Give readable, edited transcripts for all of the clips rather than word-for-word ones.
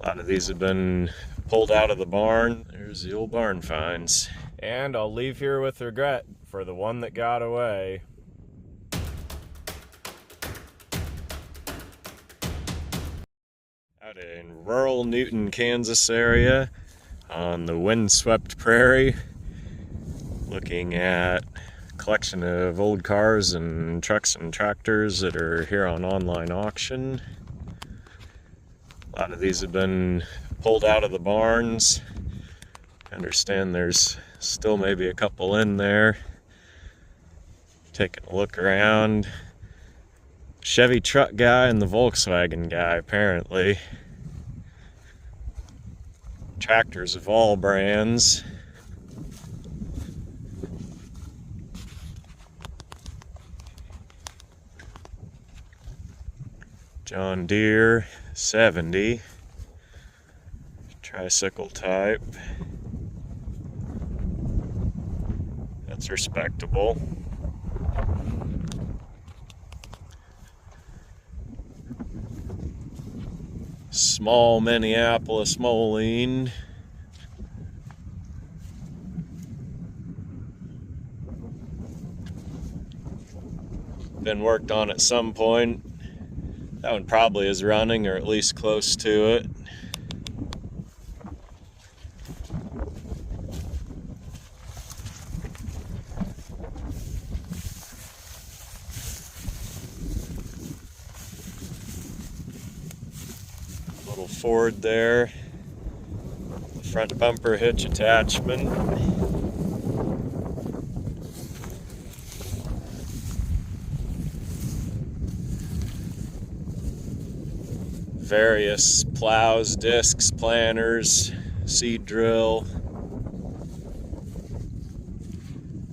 A lot of these have been pulled out of the barn. There's the old barn finds. And I'll leave here with regret for the one that got away. Out in rural Newton, Kansas area on the windswept prairie, looking at a collection of old cars and trucks and tractors that are here on online auction. A lot of these have been pulled out of the barns. I understand there's still maybe a couple in there. Taking a look around. Chevy truck guy and the Volkswagen guy, apparently. Tractors of all brands. John Deere 70. Tricycle type. That's respectable. Small Minneapolis Moline. Been worked on at some point. That one probably is running, or at least close to it. Little Ford there. Front bumper hitch attachment. Various plows, discs, planters, seed drill.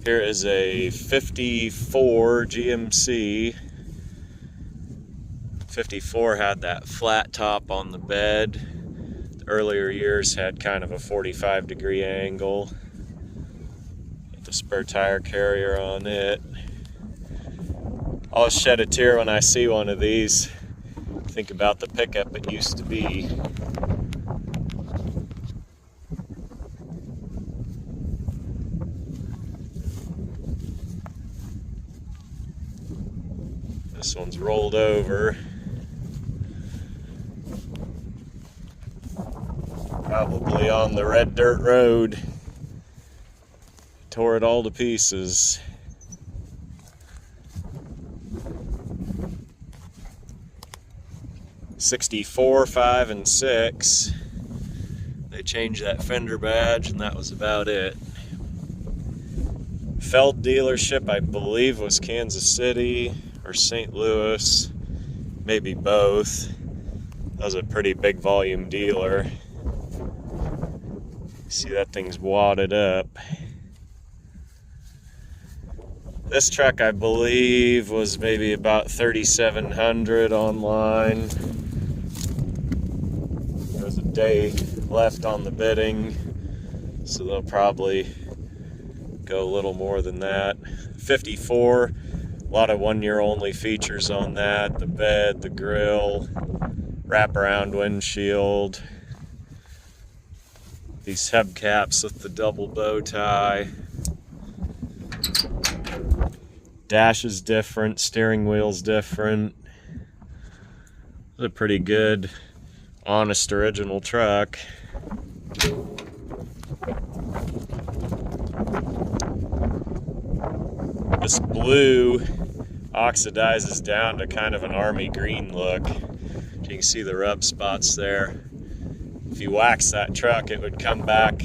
Here is a 54 GMC. 54 had that flat top on the bed. The earlier years had kind of a 45-degree angle. The spare tire carrier on it. I'll shed a tear when I see one of these. Think about the pickup it used to be. This one's rolled over. Probably on the red dirt road. Tore it all to pieces. '64, '5, and '6. They changed that fender badge, and that was about it. Feld dealership, I believe, was Kansas City or St. Louis, maybe both. That was a pretty big volume dealer. See, that thing's wadded up. This truck, I believe, was maybe about 3,700 online. There's a day left on the bidding, so they'll probably go a little more than that. 54, a lot of one-year only features on that. The bed, the grill, wraparound windshield. These hubcaps with the double bow tie. Dash is different, steering wheel's different. It's a pretty good, honest, original truck. This blue oxidizes down to kind of an army green look. You can see the rub spots there. If you wax that truck, it would come back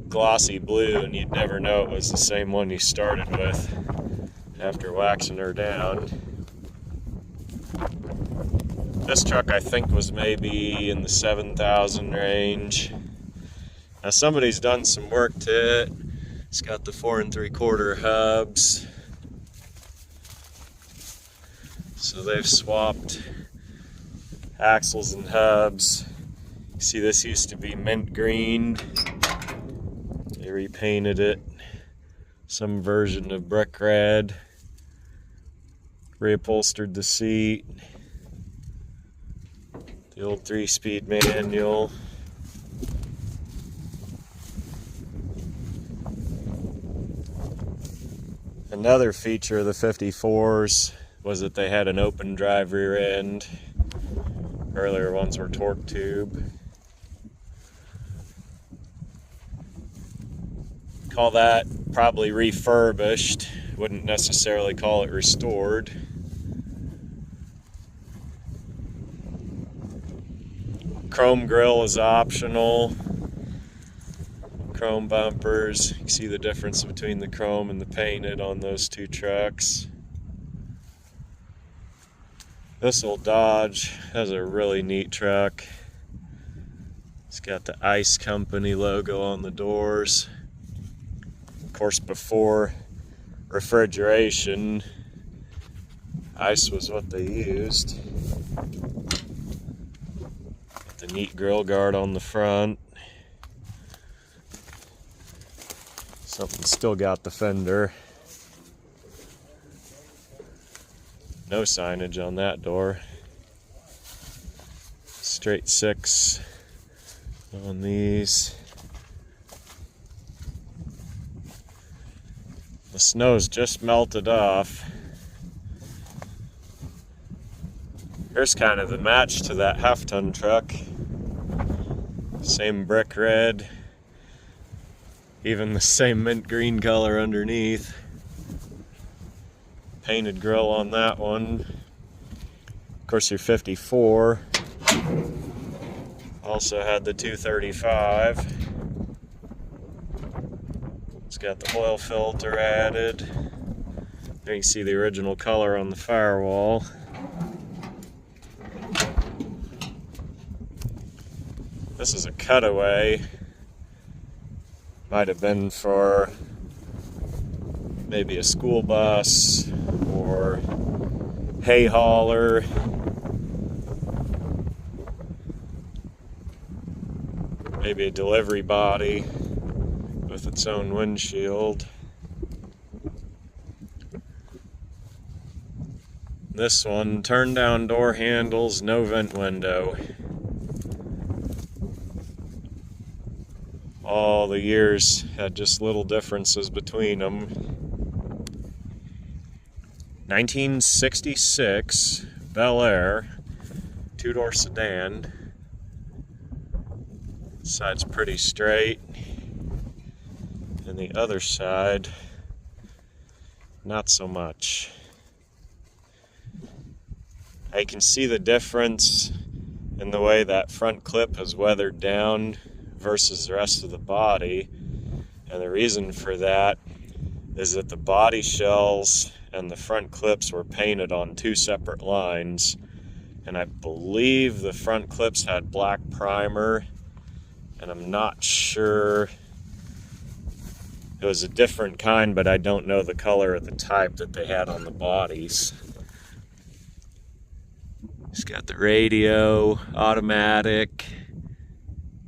glossy blue, and you'd never know it was the same one you started with after waxing her down. This truck, I think, was maybe in the 7,000 range. Now somebody's done some work to it. It's got the 4 3/4 hubs. So they've swapped axles and hubs. You see, this used to be mint green. They repainted it some version of brick red. Reupholstered the seat. The old 3-speed manual. Another feature of the 54s was that they had an open drive rear end. Earlier ones were torque tube. Call that probably refurbished. Wouldn't necessarily call it restored. Chrome grille is optional. Chrome bumpers. You can see the difference between the chrome and the painted on those two trucks. This old Dodge has a really neat truck. It's got the Ice Company logo on the doors. Of course, before refrigeration, ice was what they used. The neat grill guard on the front. Something still got the fender. No signage on that door. Straight 6 on these. The snow's just melted off. Here's kind of the match to that half-ton truck. Same brick red. Even the same mint green color underneath. Painted grille on that one. Of course, your 54 also had the 235. It's got the oil filter added. There you can see the original color on the firewall. This is a cutaway. Might have been for maybe a school bus or hay hauler. Maybe a delivery body with its own windshield. This one, turn down door handles, no vent window. All the years had just little differences between them. 1966 Bel Air, 2-door sedan. Side's pretty straight, and the other side, not so much. I can see the difference in the way that front clip has weathered down versus the rest of the body, and the reason for that is that the body shells and the front clips were painted on 2 separate lines, and I believe the front clips had black primer, and I'm not sure, it was a different kind, but I don't know the color of the type that they had on the bodies. It's got the radio, automatic,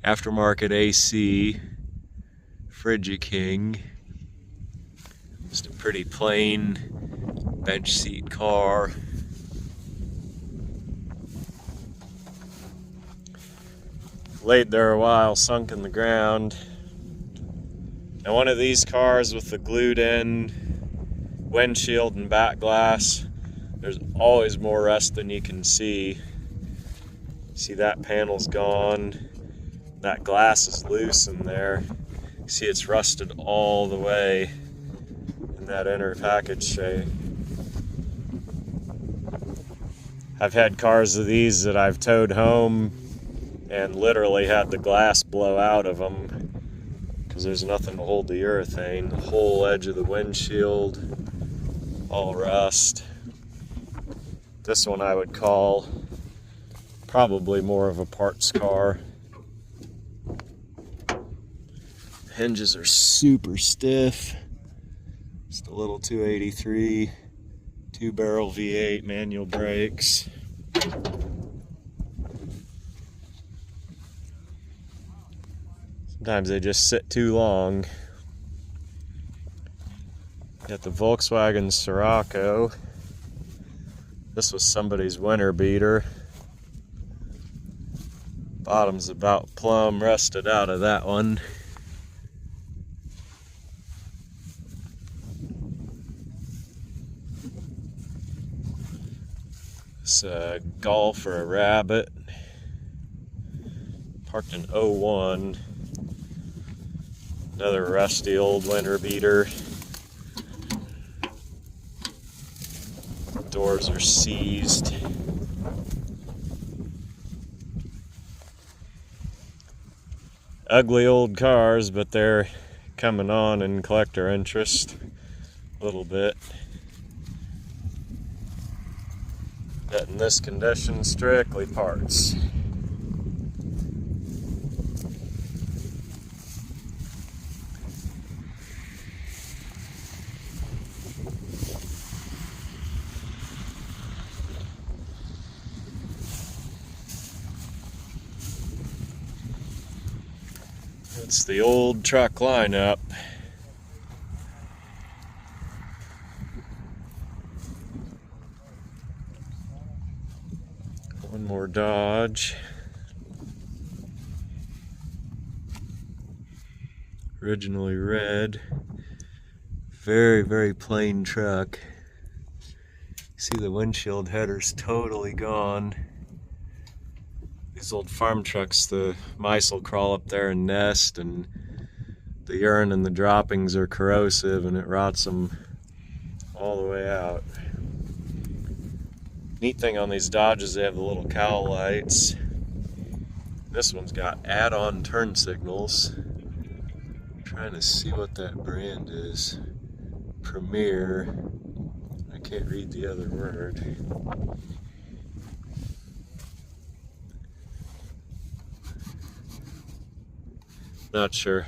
aftermarket AC, Frigiking. Just a pretty plain bench seat car. Laid there a while, sunk in the ground. Now one of these cars with the glued in windshield and back glass, there's always more rust than you can see. See, that panel's gone. That glass is loose in there. See, it's rusted all the way in that inner package tray. I've had cars of these that I've towed home and literally had the glass blow out of them because there's nothing to hold the urethane. The whole edge of the windshield, all rust. This one I would call probably more of a parts car. Hinges are super stiff. Just a little 283, 2-barrel V8 manual brakes. Sometimes they just sit too long. Got the Volkswagen Scirocco. This was somebody's winter beater. Bottom's about plumb rusted out of that one. It's a Golf or a Rabbit. Parked in 01. Another rusty old winter beater. Doors are seized. Ugly old cars, but they're coming on in collector interest a little bit. But in this condition, strictly parts. It's the old truck lineup. One more Dodge. Originally red. Very, very plain truck. See the windshield header's totally gone. These old farm trucks, the mice will crawl up there and nest, and the urine and the droppings are corrosive and it rots them all the way out. Neat thing on these Dodges, they have the little cowl lights. This one's got add-on turn signals. I'm trying to see what that brand is. Premier. I can't read the other word. Not sure.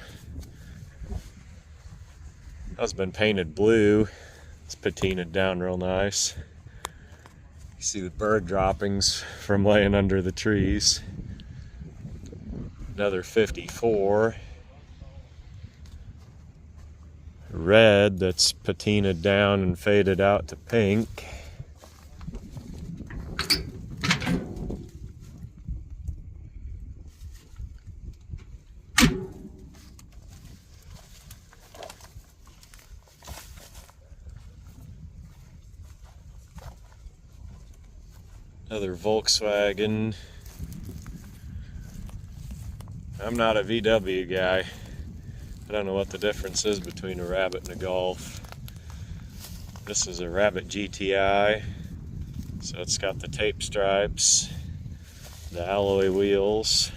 That's been painted blue. It's patinaed down real nice. You see the bird droppings from laying under the trees. Another 54. Red that's patinaed down and faded out to pink. Another Volkswagen. I'm not a VW guy. I don't know what the difference is between a Rabbit and a Golf. This is a Rabbit GTI, so it's got the tape stripes, the alloy wheels.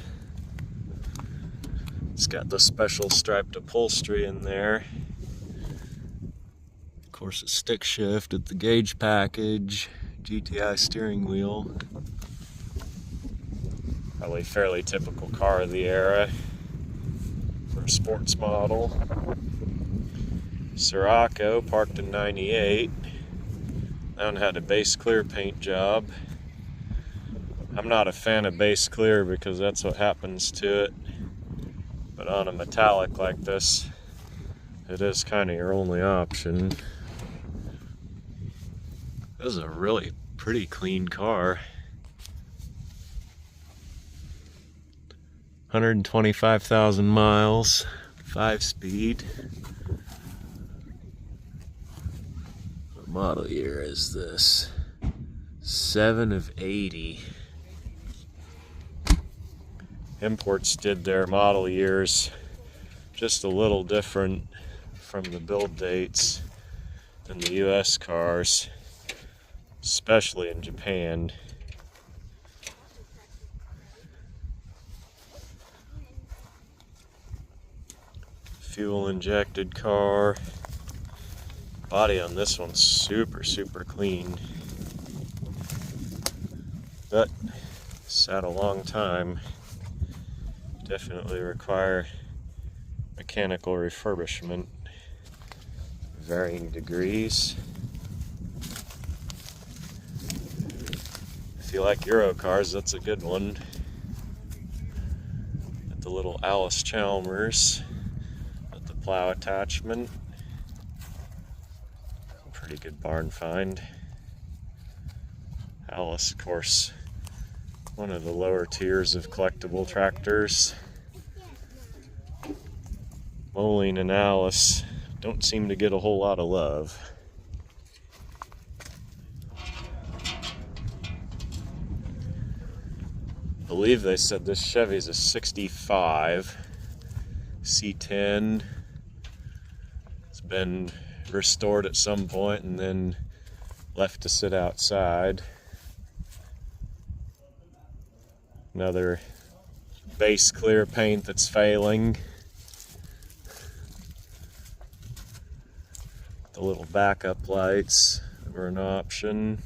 It's got the special striped upholstery in there. Of course, a stick shift at the gauge package. GTI steering wheel. Probably fairly typical car of the era for a sports model. Sirocco, parked in 98. That one had a base clear paint job. I'm not a fan of base clear because that's what happens to it. But on a metallic like this, it is kind of your only option. This is a really pretty clean car. 125,000 miles, 5-speed. What model year is this? 7 of 80. Imports did their model years just a little different from the build dates than the US cars, especially in Japan. Fuel injected car. Body on this one's super, super clean. But sat a long time. Definitely require mechanical refurbishment, varying degrees. If you like Euro cars, that's a good one. Got the little Alice Chalmers with the plow attachment. Pretty good barn find. Alice, of course, One of the lower tiers of collectible tractors. Moline and Alice don't seem to get a whole lot of love. I believe they said this Chevy's a 65 C10. It's been restored at some point and then left to sit outside. Another base clear paint that's failing. The little backup lights were an option.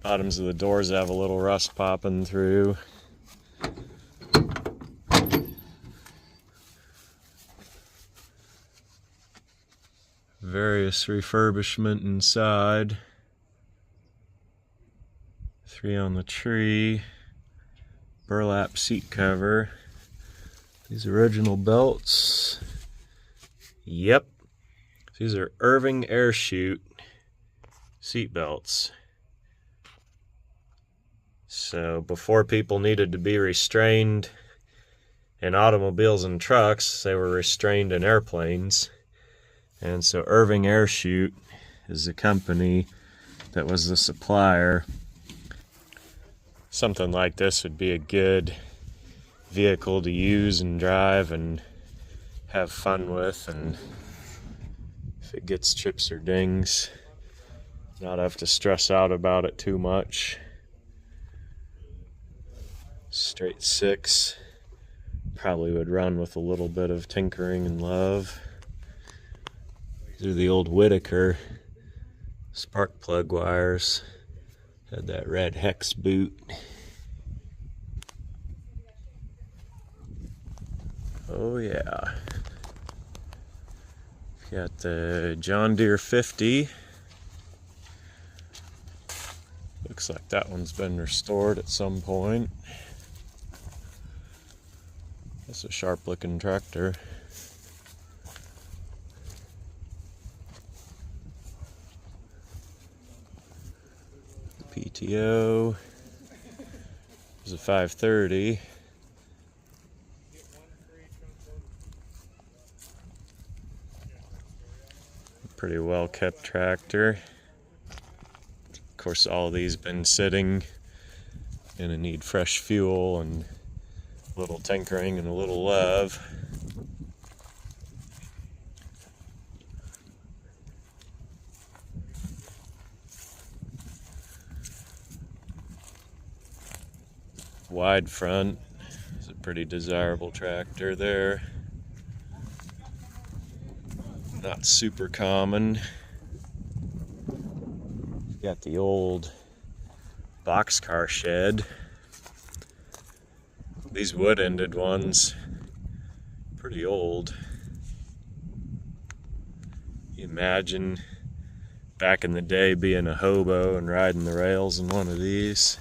Bottoms of the doors have a little rust popping through. Various refurbishment inside. 3 on the tree. Burlap seat cover. These original belts. Yep. These are Irving Air Chute seat belts. So before people needed to be restrained in automobiles and trucks, they were restrained in airplanes. And so Irving Air Chute is the company that was the supplier. Something like this would be a good vehicle to use and drive and have fun with, and if it gets chips or dings, not have to stress out about it too much. Straight 6 probably would run with a little bit of tinkering and love. These are the old Whitaker spark plug wires. Had that red hex boot. Oh yeah. Got the John Deere 50. Looks like that one's been restored at some point. That's a sharp looking tractor. The PTO. There's a 530. Pretty well kept tractor. Of course, all of these been sitting, gonna need fresh fuel and a little tinkering and a little love. Wide front is a pretty desirable tractor there. Not super common. Got the old Boxcar shed. These wood-ended ones, pretty old. You imagine back in the day being a hobo and riding the rails in one of these.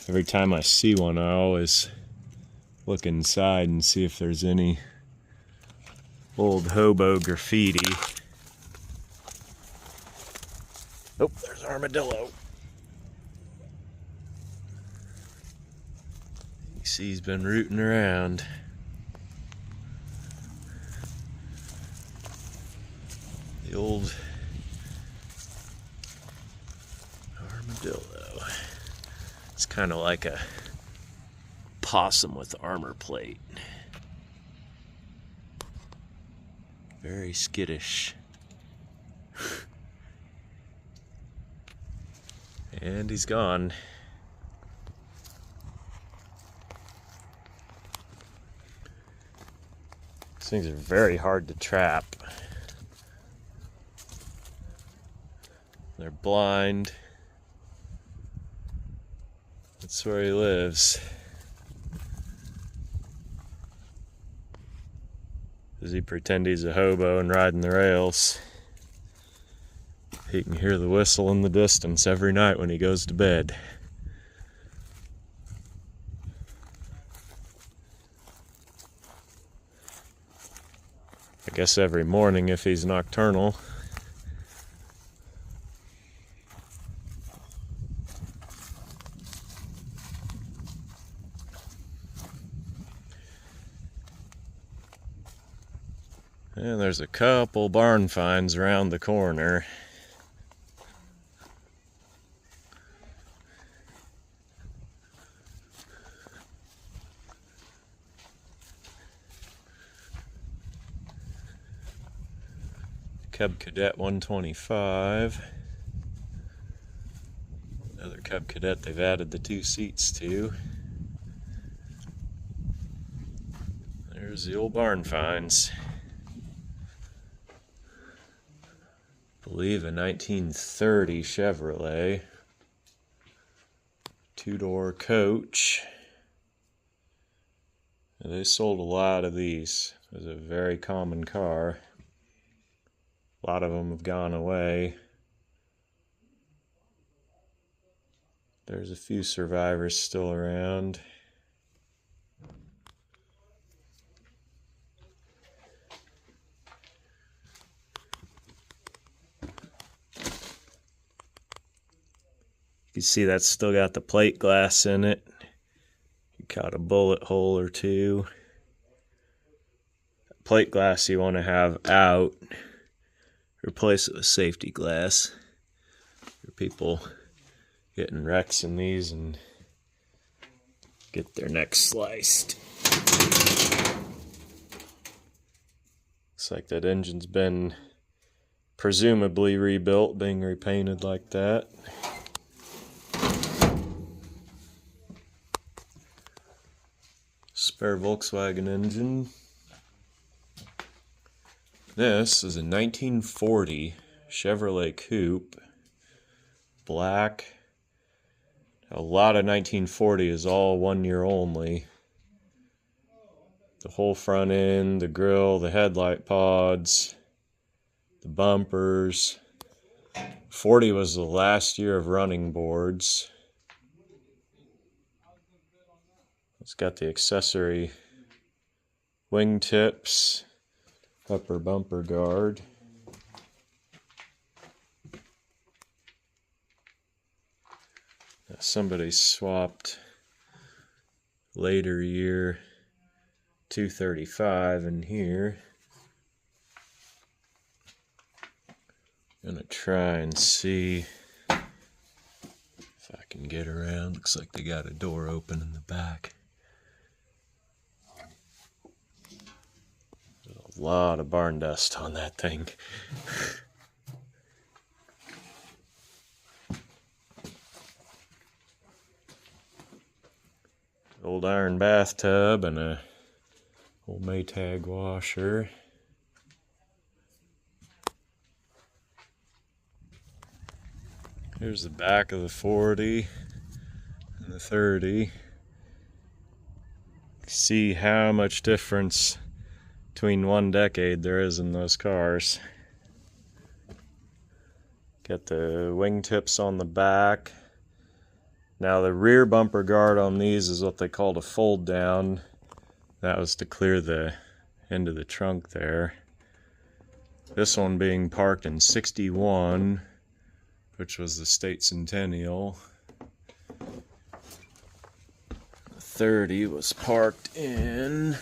Every time I see one, I always look inside and see if there's any old hobo graffiti. Oh, there's Armadillo. You see he's been rooting around. The old Armadillo. It's kind of like a possum with armor plate. Very skittish. And he's gone. These things are very hard to trap. They're blind. That's where he lives. Does he pretend he's a hobo and riding the rails? He can hear the whistle in the distance every night when he goes to bed. I guess every morning if he's nocturnal. And there's a couple barn finds around the corner. Cub Cadet 125. Another Cub Cadet they've added the 2 seats to. There's the old barn finds. I believe a 1930 Chevrolet. 2-door coach. They sold a lot of these. It was a very common car. A lot of them have gone away. There's a few survivors still around. You see that's still got the plate glass in it. You caught a bullet hole or two. Plate glass you want to have out. Replace it with safety glass. For people getting wrecks in these and get their necks sliced. Looks like that engine's been presumably rebuilt, being repainted like that. Spare Volkswagen engine. This is a 1940 Chevrolet Coupe, black. A lot of 1940 is all 1 year only. The whole front end, the grille, the headlight pods, the bumpers. 40 was the last year of running boards. It's got the accessory wingtips, upper bumper guard. Somebody swapped later year 235 in here. Gonna try and see if I can get around. Looks like they got a door open in the back. A lot of barn dust on that thing. Old iron bathtub and a old Maytag washer. Here's the back of the 40 and the 30. See how much difference between one decade there is in those cars. Got the wingtips on the back. Now the rear bumper guard on these is what they called a fold down. That was to clear the end of the trunk there. This one being parked in 61, which was the state centennial. The 30 was parked in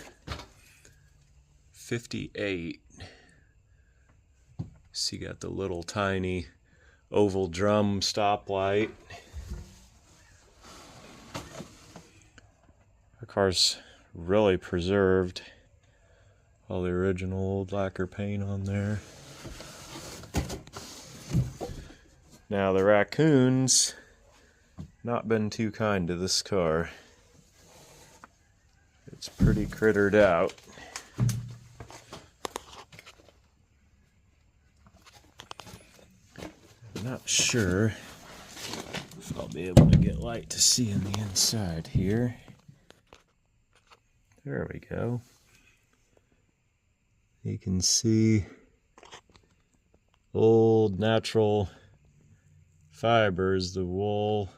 58. See, got the little tiny oval drum stoplight. The car's really preserved. All the original old lacquer paint on there. Now the raccoons, not been too kind to this car. It's pretty crittered out. I'm not sure if I'll be able to get light to see in the inside here. There we go. You can see old natural fibers, the wool,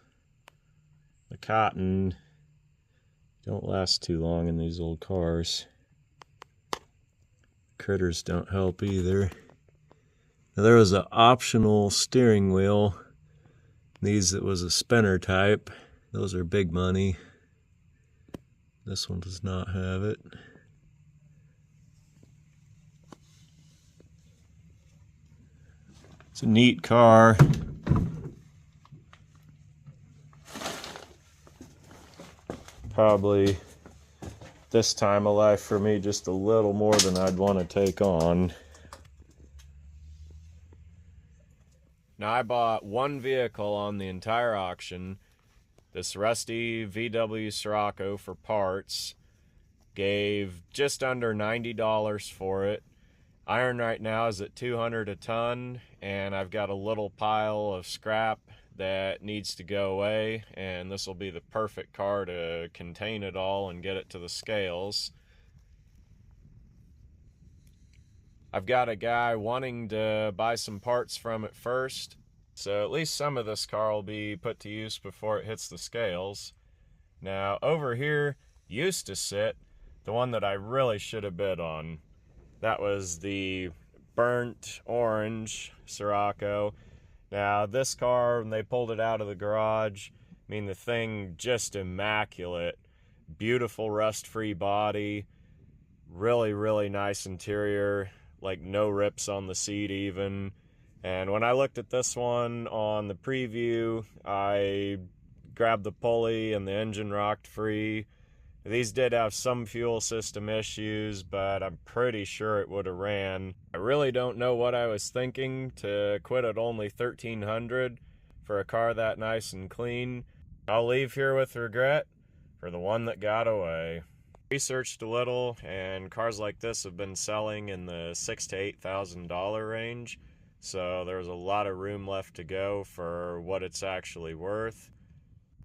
the cotton. Don't last too long in these old cars. Critters don't help either. Now, there was an optional steering wheel. These, it was a spinner type. Those are big money. This one does not have it. It's a neat car. Probably this time of life for me just a little more than I'd want to take on. Now I bought one vehicle on the entire auction, this rusty VW Scirocco for parts. Gave just under $90 for it. Iron right now is at $200 a ton, and I've got a little pile of scrap that needs to go away, and this will be the perfect car to contain it all and get it to the scales. I've got a guy wanting to buy some parts from it first, so at least some of this car will be put to use before it hits the scales. Now over here used to sit the one that I really should have bid on. That was the burnt orange Scirocco. Now this car, when they pulled it out of the garage, I mean the thing just immaculate. Beautiful rust-free body, really nice interior, like no rips on the seat even. And when I looked at this one on the preview, I grabbed the pulley and the engine rocked free. These did have some fuel system issues, but I'm pretty sure it would have ran. I really don't know what I was thinking to quit at only $1,300 for a car that nice and clean. I'll leave here with regret for the one that got away. Researched a little, and cars like this have been selling in the $6,000 to $8,000 range, so there's a lot of room left to go for what it's actually worth.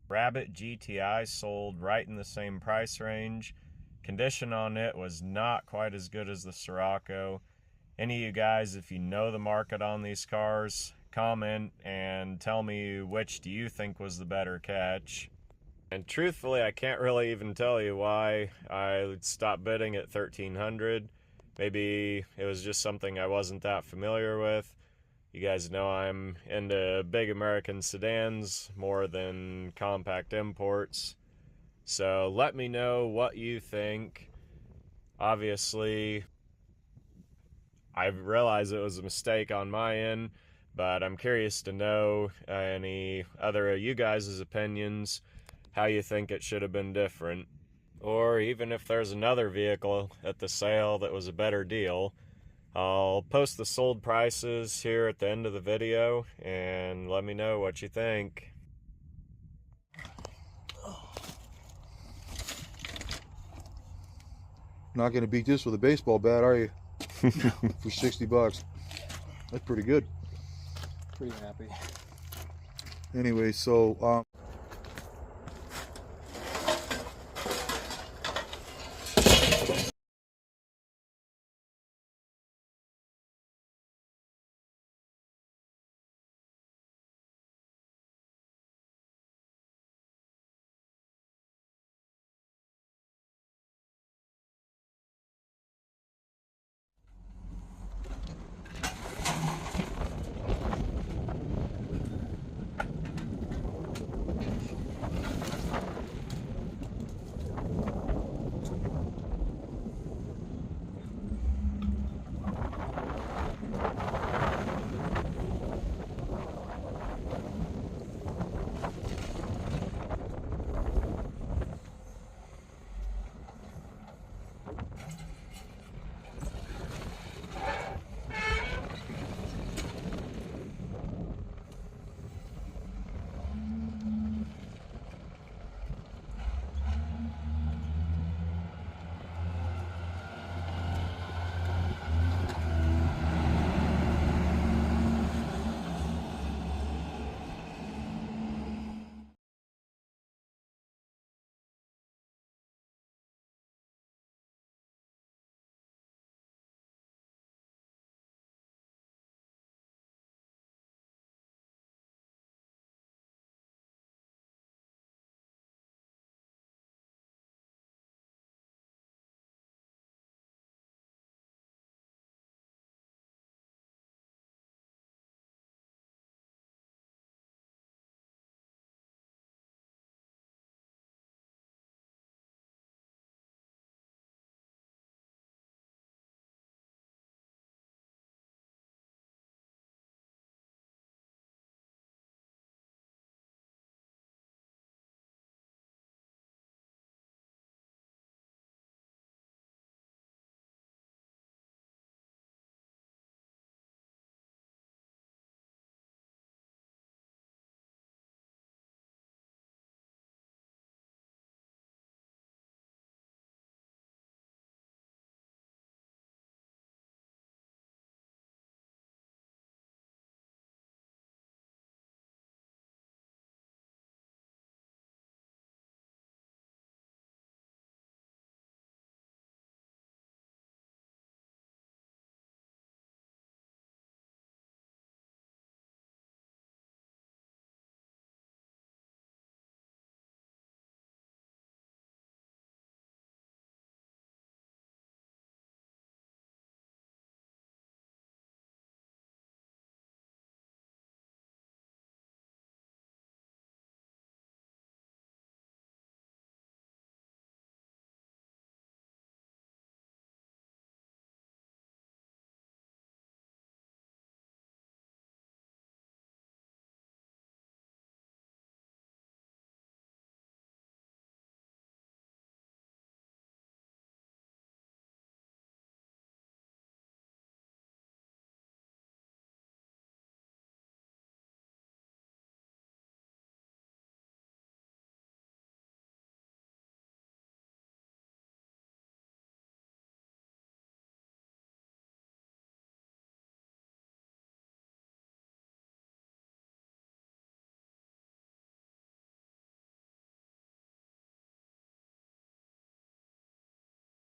Rabbit GTI sold right in the same price range. Condition on it was not quite as good as the Scirocco. Any of you guys, if you know the market on these cars, comment and tell me which do you think was the better catch. And truthfully, I can't really even tell you why I stopped bidding at $1,300. Maybe it was just something I wasn't that familiar with. You guys know I'm into big American sedans more than compact imports. So let me know what you think. Obviously, I realize it was a mistake on my end, but I'm curious to know any other of you guys' opinions, how you think it should have been different. Or even if there's another vehicle at the sale that was a better deal. I'll post the sold prices here at the end of the video and let me know what you think. Not going to beat this with a baseball bat, are you? For 60 bucks. That's pretty good. Pretty happy. Anyway, so